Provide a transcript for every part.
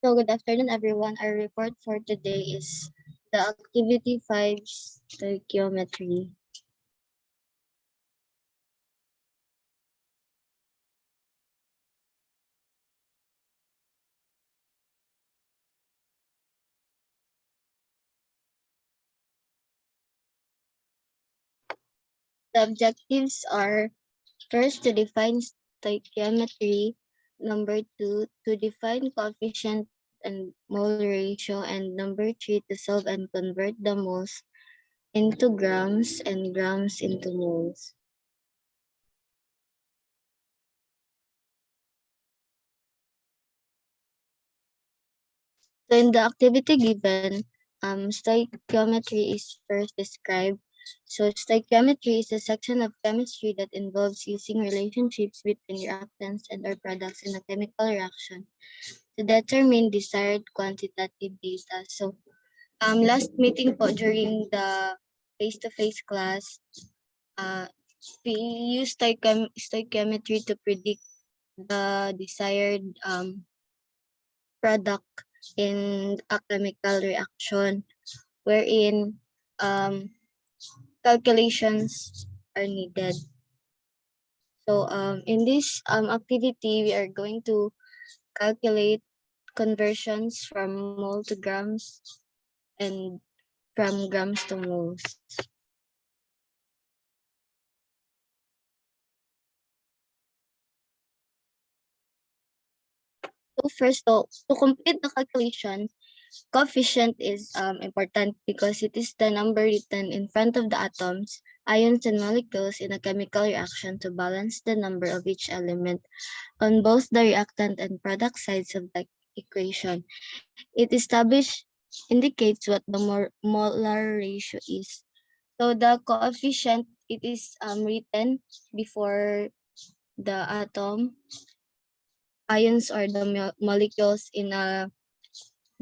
So good afternoon, everyone. Our report for today is the activity 5 stoichiometry. The objectives are first to define stoichiometry, number 2 to define coefficient and mole ratio, and number 3 to solve and convert the moles into grams and grams into moles. So in the activity given, stoichiometry is first described. So stoichiometry is a section of chemistry that involves using relationships between reactants and or products in a chemical reaction to determine desired quantitative data. So last meeting po during the face-to-face class, uh, we use stoichiometry to predict the desired product in a chemical reaction wherein calculations are needed. So in this activity, we are going to calculate conversions from mole to grams and from grams to moles. So first, to complete the calculation, coefficient is important because it is the number written in front of the atoms, ions, and molecules in a chemical reaction to balance the number of each element on both the reactant and product sides of the equation. It indicates what the molar ratio is. So the coefficient, it is written before the atom, ions, or the molecules in a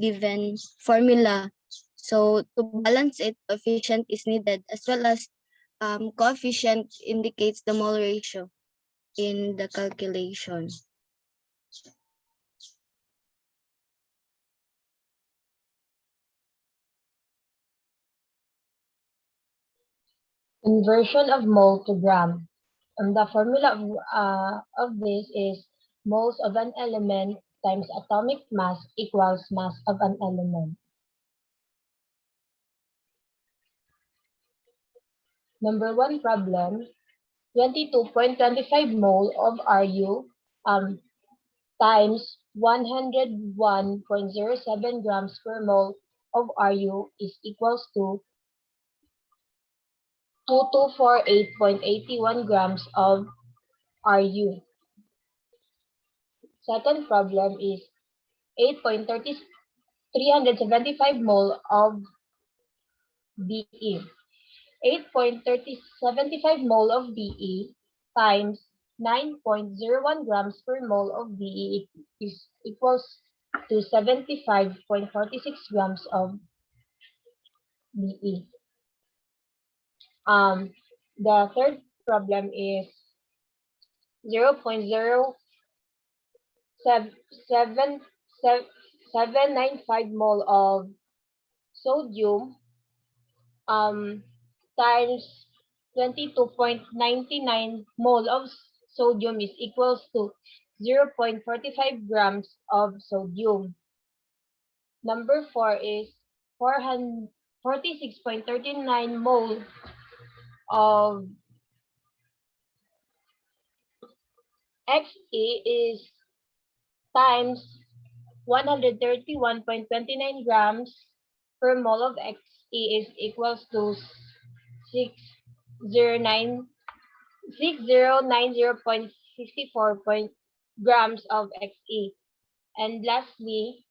given formula. So to balance it, coefficient is needed, as well as coefficient indicates the mole ratio in the calculation. Conversion of mole to gram. The formula of this is moles of an element times atomic mass equals mass of an element. Number one problem, 22.25 mole of Ru times 101.07 grams per mole of Ru is equals to 2248.81 grams of Ru. Second problem is 8.375 mole of Be. 8.3075 mole of Be times 9.01 grams per mole of Be is equals to 75.46 grams of Be. The third problem is 0.0795 mole of sodium times 22.99 mole of sodium is equals to 0.45 grams of sodium. Number 4 is 46.39 mole of Xe is times 131.29 grams per mole of Xe is equals to 609 6090.64 grams of Xe. And lastly,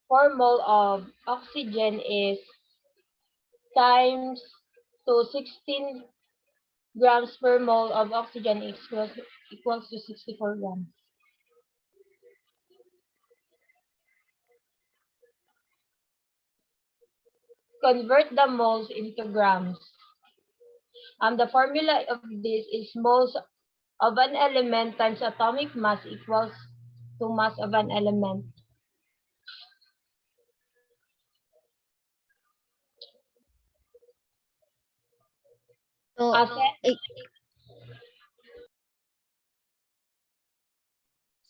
4 mole of oxygen is times to 16 grams per mole of oxygen equals to 64 grams. Convert the moles into grams. The formula of this is moles of an element times atomic mass equals to mass of an element. So, Asset, it,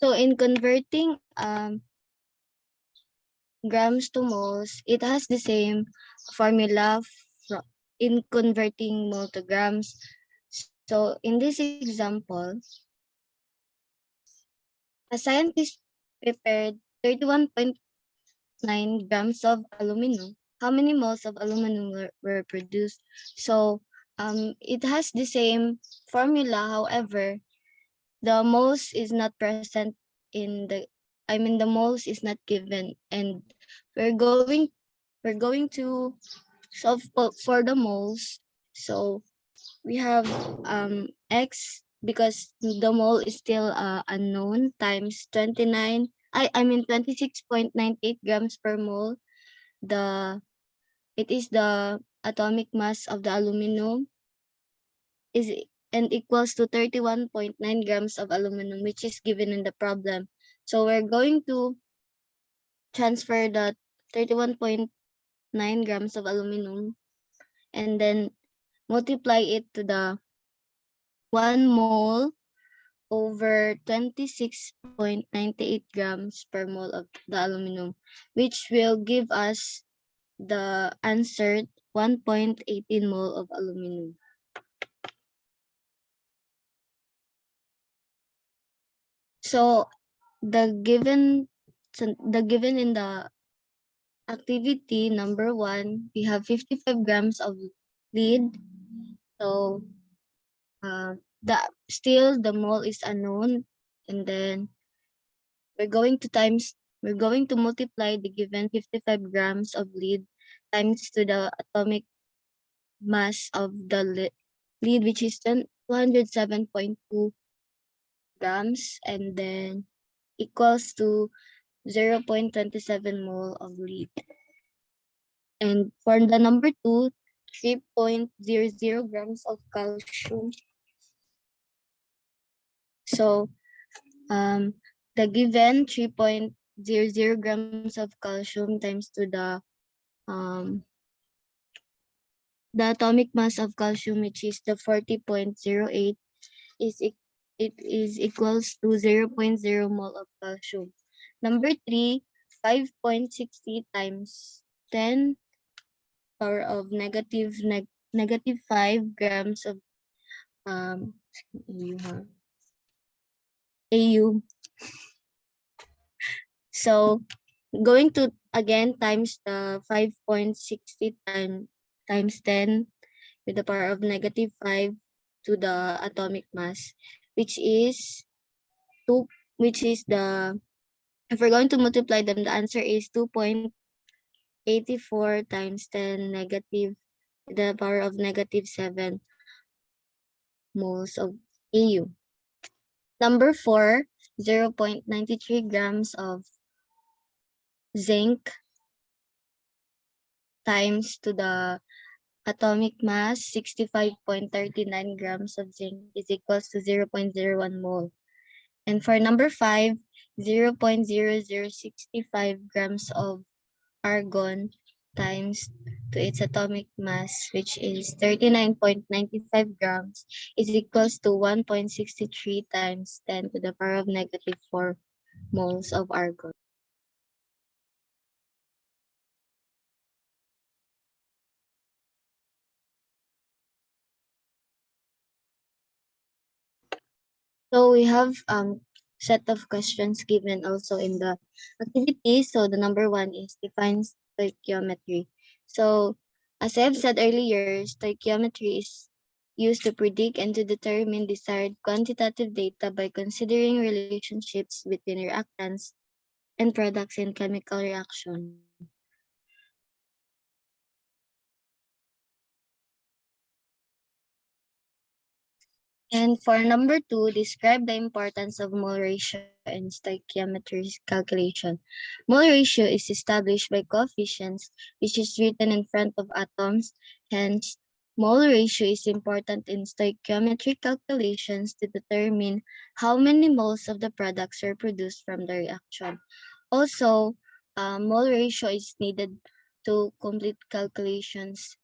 so in converting grams to moles, it has the same formula in converting mole to grams. So in this example, a scientist prepared 31.9 grams of aluminum. How many moles of aluminum were produced? So it has the same formula. However, the moles is not present in the, the moles is not given, and we're going we're going to solve for the moles. So we have x, because the mole is still unknown, times 29, I mean 26.98 grams per mole. The it is the atomic mass of the aluminum is and equals to 31.9 grams of aluminum, which is given in the problem. So we're going to transfer the 31.9 grams of aluminum and then multiply it to the 1 mole over 26.98 grams per mole of the aluminum, which will give us the answer 1.18 mole of aluminum. So the given in the activity number 1, we have 55 grams of lead. So the still the mole is unknown, and then we're going to multiply the given 55 grams of lead times to the atomic mass of the lead, which is 207.2 grams, and then equals to 0.27 mole of lead. And for the number 2, 3.00 grams of calcium. So the given 3.00 grams of calcium times to um the atomic mass of calcium, which is the 40.08, is it is equals to 0.0 mole of calcium. Number 3, 5.60 times 10 power of negative 5 grams of you have AU. So going to again times the 5.60 times 10 with the power of negative 5 to the atomic mass, which is 2, which is the, if we're going to multiply them, the answer is 2.84 times 10 negative the power of negative 7 moles of AU. Number 4, 0.93 grams of zinc times to the atomic mass, 65.39 grams of zinc is equals to 0.01 mole. And for number 5, 0.0065 grams of argon times to its atomic mass, which is 39.95 grams, is equals to 1.63 times 10 to the power of negative 4 moles of argon. So we have set of questions given also in the activity. So the number 1 is define stoichiometry. So as I've said earlier, stoichiometry is used to predict and to determine desired quantitative data by considering relationships between reactants and products in chemical reaction. And for number 2, describe the importance of mole ratio in stoichiometry calculation. Mole ratio is established by coefficients, which is written in front of atoms. Hence, mole ratio is important in stoichiometry calculations to determine how many moles of the products are produced from the reaction. Also, mole ratio is needed to complete calculations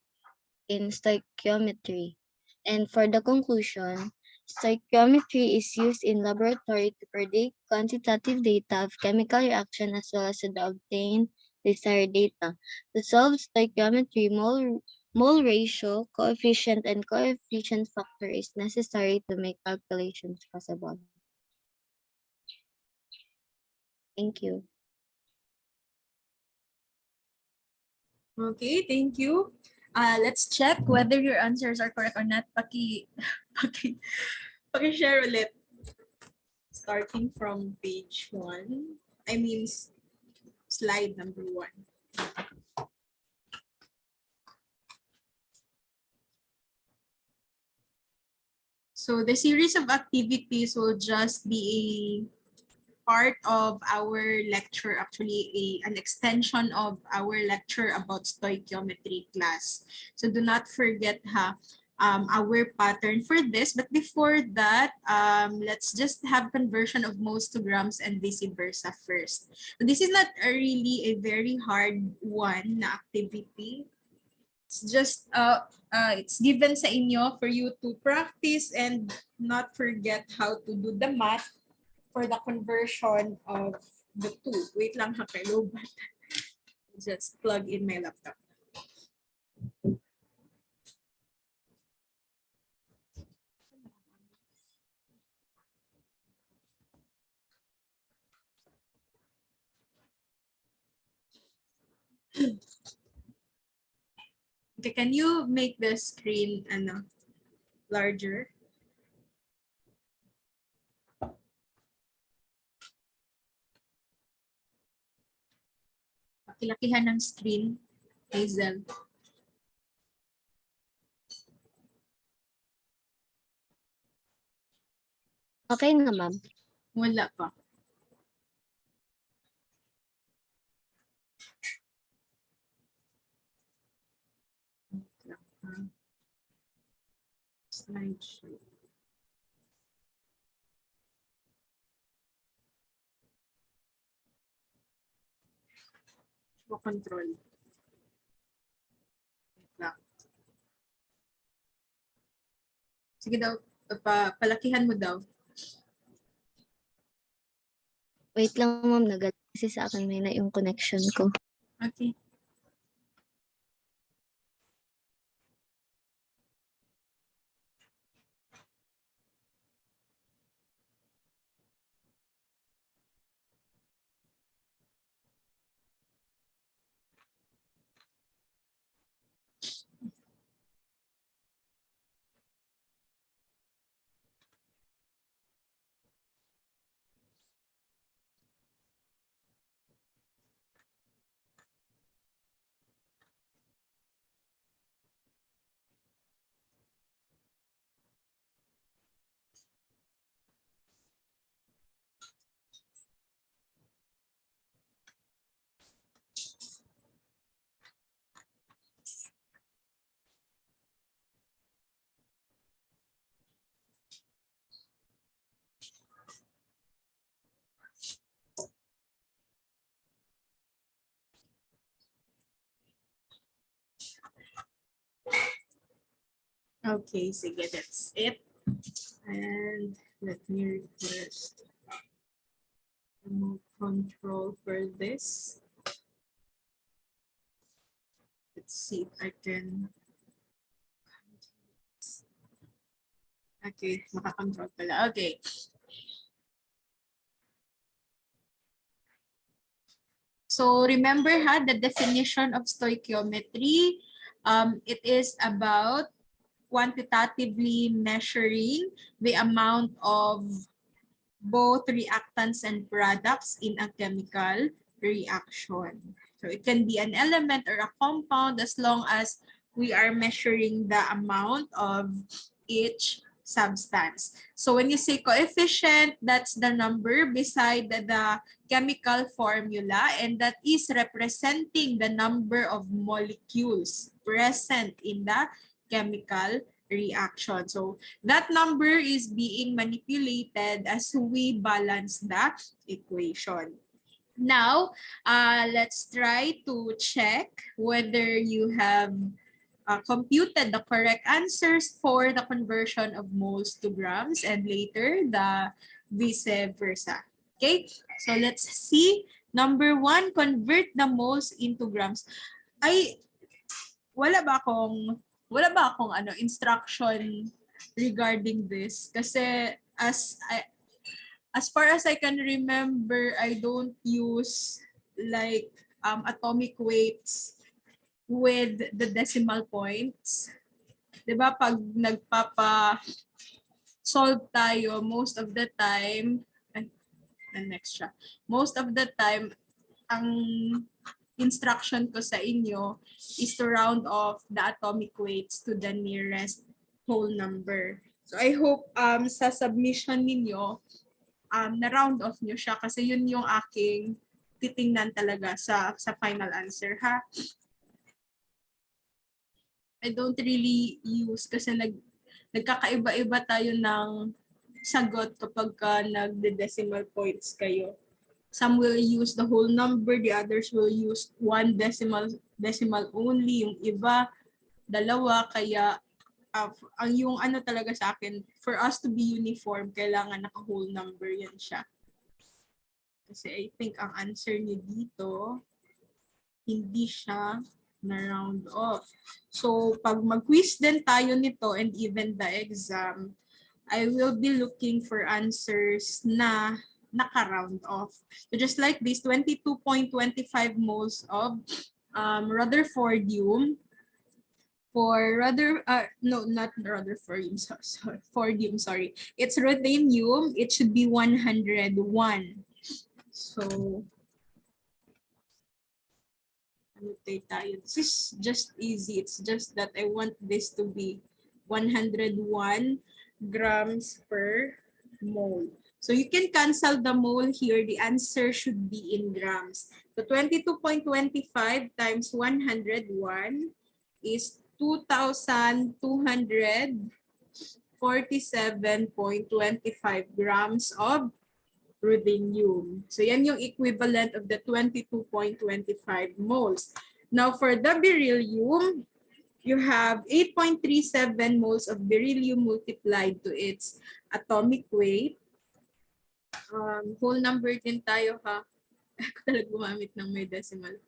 in stoichiometry. And for the conclusion, stoichiometry is used in laboratory to predict quantitative data of chemical reaction as well as to obtain desired data. To solve stoichiometry, mole ratio, coefficient, and coefficient factor is necessary to make calculations possible. Thank you. Okay, thank you. Let's check whether your answers are correct or not. Paki-share ulit. Starting from page 1. I mean, slide number 1. So the series of activities will just be a part of our lecture, actually an extension of our lecture about stoichiometry class. So do not forget our pattern for this. But before that, let's just have conversion of moles to grams and vice versa first. So this is not really a very hard one na activity. It's just it's given sa inyo for you to practice and not forget how to do the math for the conversion of the two. Wait lang ha, kay Lobat. Just plug in my laptop. Okay, can you make the screen larger? Pakilakihan ng screen, Hazel. Okay na, ma'am. Wala pa. Slideshow. Control. Sige daw, palakihan mo daw. Wait lang, ma'am. Kasi sa akin may na yung connection ko. Okay. Okay, sige, that's it. And let me request remote control for this. Let's see if I can. Okay, makakontrol pala. Okay. So remember the definition of stoichiometry. It is about quantitatively measuring the amount of both reactants and products in a chemical reaction. So it can be an element or a compound as long as we are measuring the amount of each substance. So when you say coefficient, that's the number beside the chemical formula, and that is representing the number of molecules present in the chemical reaction. So that number is being manipulated as we balance the equation. Now, let's try to check whether you have computed the correct answers for the conversion of moles to grams and later the vice versa. Okay, so let's see. Number 1, convert the moles into grams. Ay, wala ba akong instruction regarding this kasi as far as I can remember, I don't use like atomic weights with the decimal points. 'Di ba pag solve tayo most of the time, next siya. Most of the time ang instruction ko sa inyo is to round off the atomic weights to the nearest whole number. So I hope sa submission ninyo na-round off nyo siya kasi yun yung aking titingnan talaga sa final answer, ha? I don't really use kasi nagkakaiba-iba tayo ng sagot kapag nagde-decimal points kayo. Some will use the whole number, the others will use one decimal only, yung iba dalawa, kaya ang yung ano talaga sa akin, for us to be uniform, kailangan naka-whole number yan siya. Kasi I think ang answer niyo dito, hindi siya na-round off. So, pag mag-quiz din tayo nito and even the exam, I will be looking for answers na naka-round off. So, just like this, 22.25 moles of Rutherfordium for Fordium, sorry. It's ruthenium, it should be 101. So, annotate tayo. This is just easy. It's just that I want this to be 101 grams per mole. So you can cancel the mole here. The answer should be in grams. So 22.25 times 101 is 2,247.25 grams of ruthenium. So yan yung equivalent of the 22.25 moles. Now for the beryllium, you have 8.37 moles of beryllium multiplied to its atomic weight. Whole number din tayo, ha? Ako talaga gumamit ng may decimal.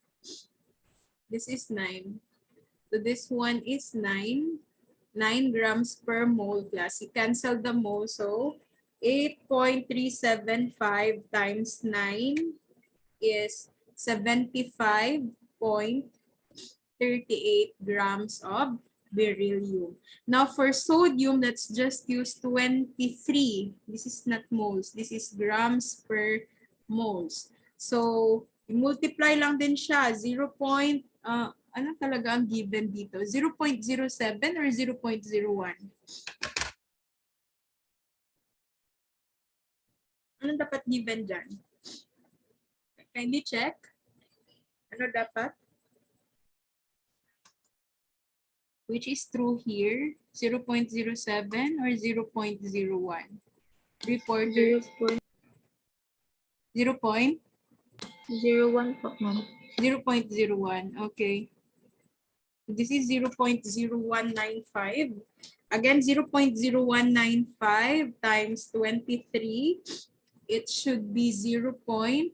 This is 9. So this one is 9. 9 grams per mole plus. You cancel the mole, so 8.375 times 9 is 75.38 grams of beryllium. Now for sodium, let's just use 23. This is not moles. This is grams per moles. So, multiply lang din siya. Ano talaga ang given dito? 0.07 or 0.01? Anong dapat given dyan? Kindly check. Ano dapat? Which is true here? 0.07 or 0.01? Reporter? 0.01 po, ma'am. 0.01. Okay. This is 0.0195. Again, 0.0195 times 23. It should be 0.4.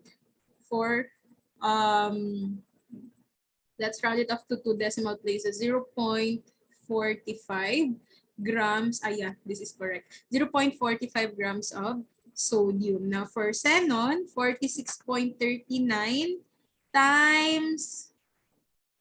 Let's round it off to 2 decimal places. 0.45 grams. Yeah, this is correct. 0.45 grams of sodium. Now for xenon, 46.39 times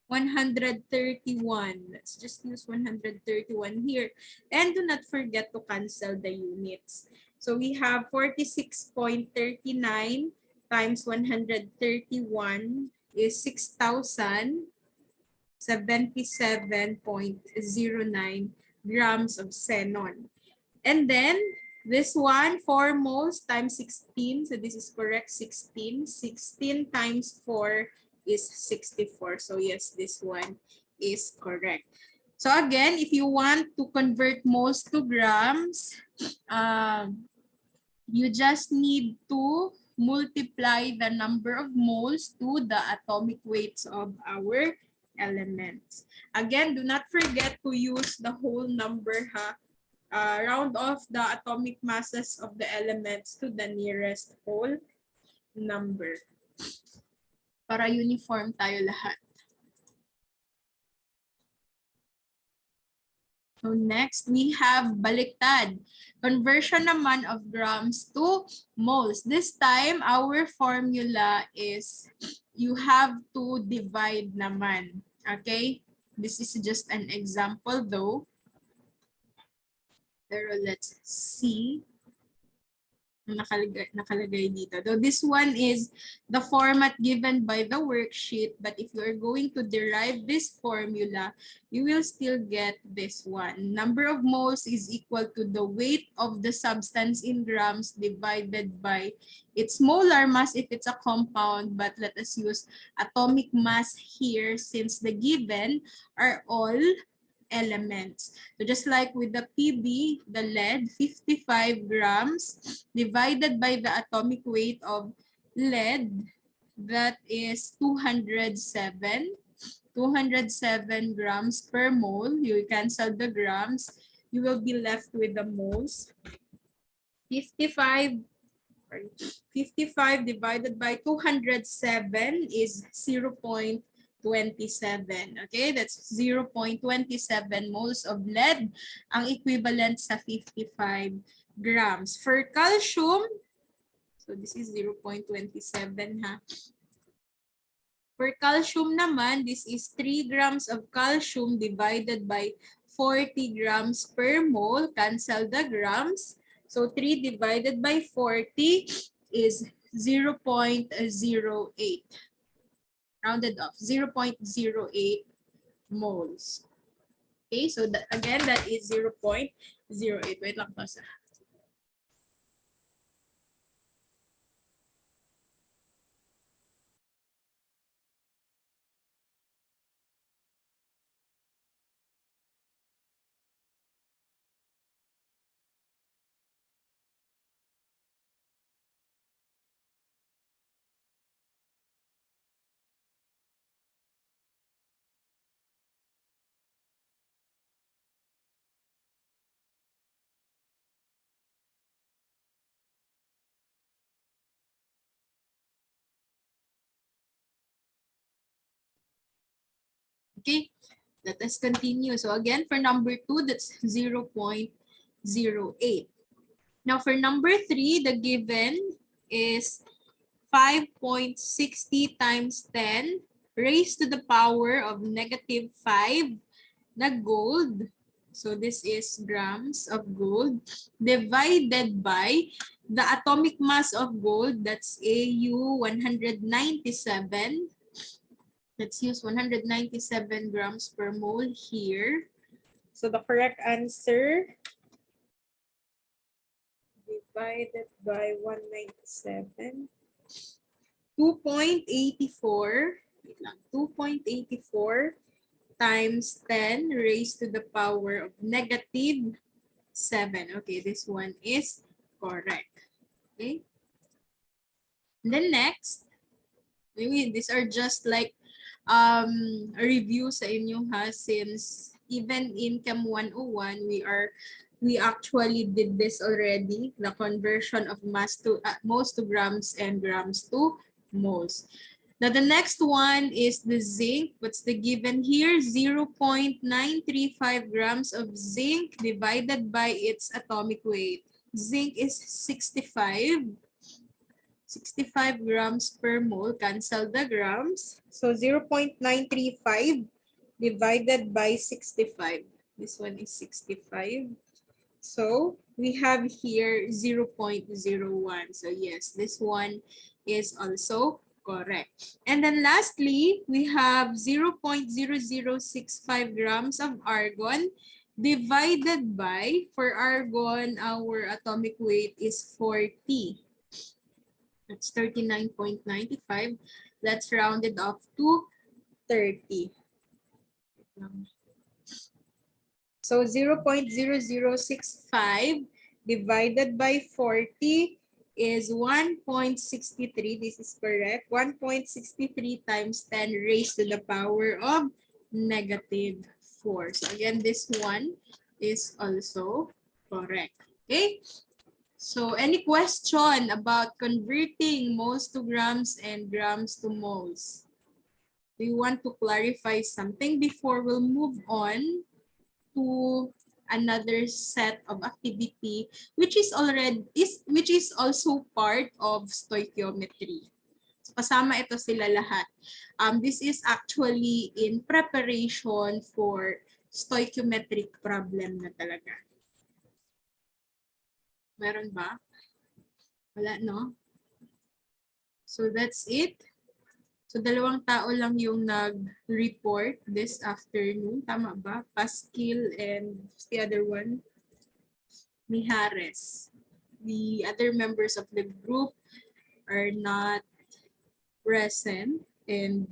131. Let's just use 131 here. And do not forget to cancel the units. So we have 46.39 times 131 is 6,077.09 grams of xenon. And then this one, 4 moles times 16. So this is correct, 16. 16 times 4 is 64. So yes, this one is correct. So again, if you want to convert moles to grams, you just need to multiply the number of moles to the atomic weights of our elements. Again, do not forget to use the whole number, ha? Round off the atomic masses of the elements to the nearest whole number. Para uniform tayo lahat. So next, we have baliktad. Conversion naman of grams to moles. This time, our formula is you have to divide naman. Okay? This is just an example though. Pero let's see. Nakalagay dito. Though this one is the format given by the worksheet, but if you are going to derive this formula, you will still get this one. Number of moles is equal to the weight of the substance in grams divided by its molar mass if it's a compound, but let us use atomic mass here since the given are all elements. So just like with the PB, the lead, 55 grams divided by the atomic weight of lead, that is 207. 207 grams per mole. You cancel the grams. You will be left with the moles. 55 divided by 207 is 0.27. Okay, that's 0.27 moles of lead, ang equivalent sa 55 grams. For calcium, so this is 0.27 ha. For calcium naman, this is 3 grams of calcium divided by 40 grams per mole. Cancel the grams. So 3 divided by 40 is 0.08. Rounded off, 0.08 moles. Okay, so that, again, that is 0.08. Wait lang po sa. Okay, let us continue. So again, for number 2, that's 0.08. Now for number 3, the given is 5.60 times 10 raised to the power of negative 5 na gold. So this is grams of gold divided by the atomic mass of gold, that's AU 197. Let's use 197 grams per mole here. So the correct answer divided by 197, 2.84, 2.84 times 10 raised to the power of negative 7. Okay, this one is correct. Okay. And then next, maybe these are just like a review sa inyo ha, since even in Chem101 we actually did this already, the conversion of mass to moles to grams and grams to moles. Now the next one is the zinc. What's the given here? 0.935 grams of zinc divided by its atomic weight. Zinc is 65 grams per mole. Cancel the grams. So 0.935 divided by 65. This one is 65. So we have here 0.01. So yes, this one is also correct. And then lastly, we have 0.0065 grams of argon divided by, for argon, our atomic weight is 40. That's 39.95. Let's round it off to 30. So 0.0065 divided by 40 is 1.63. This is correct. 1.63 times 10 raised to the power of negative 4. So again, this one is also correct. Okay? So any question about converting moles to grams and grams to moles? Do you want to clarify something before we'll move on to another set of activity which is also part of stoichiometry? So kasama ito sila lahat. This is actually in preparation for stoichiometric problem na talaga. Meron ba? Wala, no? So that's it. So, 2 tao lang yung nag-report this afternoon. Tama ba? Pasquil and the other one? Mijares. The other members of the group are not present and